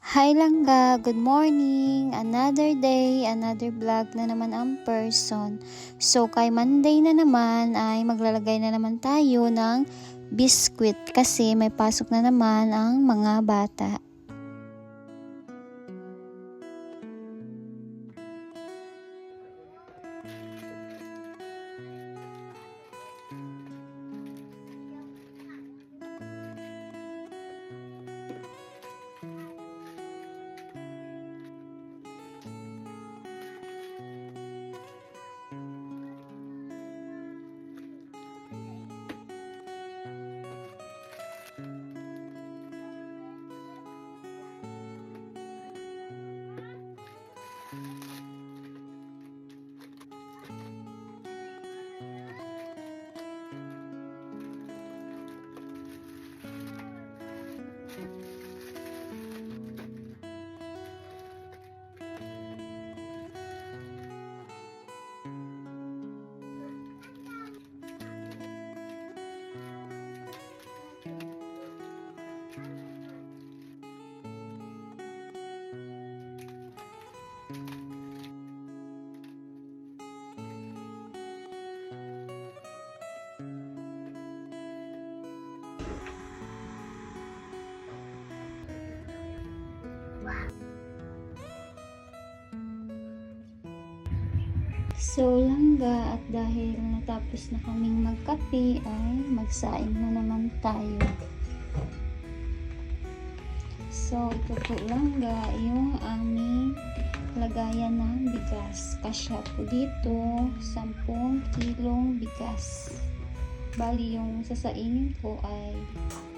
Hi Langga, good morning. Another day, another vlog na naman ang person. So kay Monday na naman ay maglalagay na naman tayo ng biskwit kasi may pasok na naman ang mga bata. So Langga, at dahil natapos na kaming magkape ay magsaing na naman tayo. So ito po Langga, yung aming lagayan ng bigas. Kasya po dito 10 kilong bigas. Bali yung sasaingin ko ay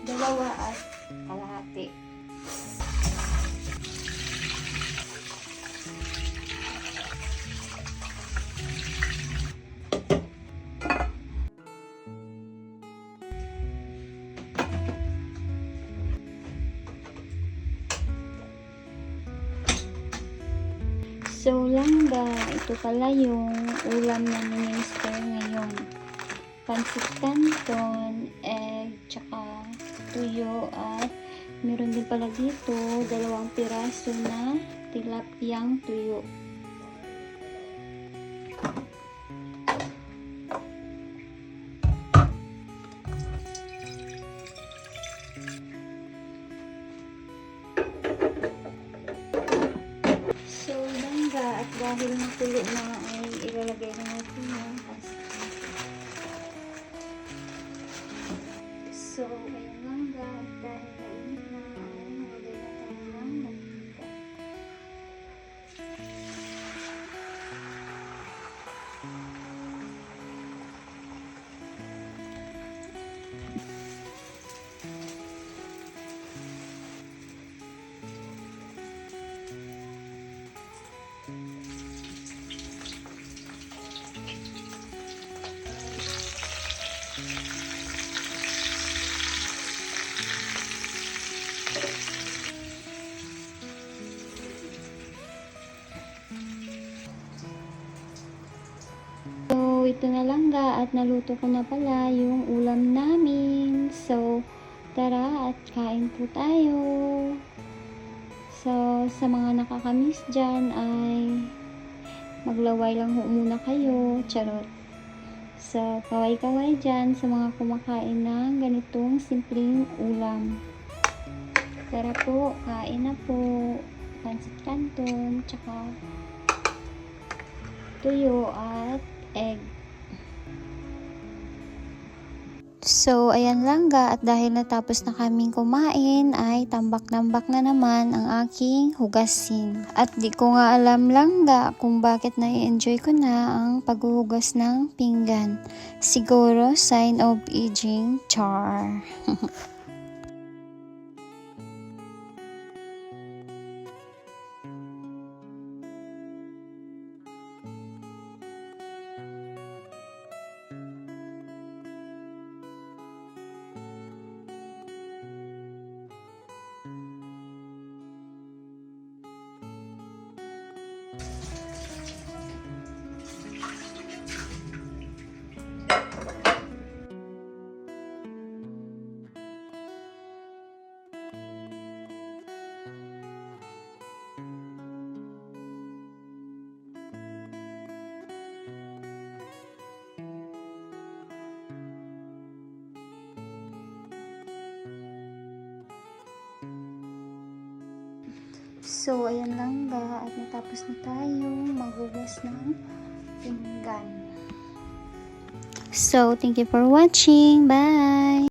2.5. So Langga, ito pala yung ulam namin ni Mr. ngayon. Pancit canton, egg, tsaka tuyo, at meron din pala dito 2 piraso na tilapiyang tuyo. So Langga, at dahil nakulo na ay ilalagay na natin yung pasta. So ayun Langga, at dahil nainit na ay nalagay na tayo ng mantika. So, ito na Langga, at naluto ko na pala yung ulam namin. So, tara at kain po tayo. So, sa mga nakakamiss dyan ay maglaway lang ho muna kayo. Charot. So, kaway-kaway dyan sa mga kumakain ng ganitong simpleng ulam. Tara po, kain na po. Pancit canton, tsaka tuyo at egg. So, ayan Langga, at dahil natapos na kaming kumain ay tambak-tambak na naman ang aking hugasin. At di ko nga alam Langga kung bakit na-enjoy ko na ang paghuhugas ng pinggan. Siguro sign of aging, char. So, ayan langga at natapos na tayong maghugas ng pinggan. So, thank you for watching. Bye!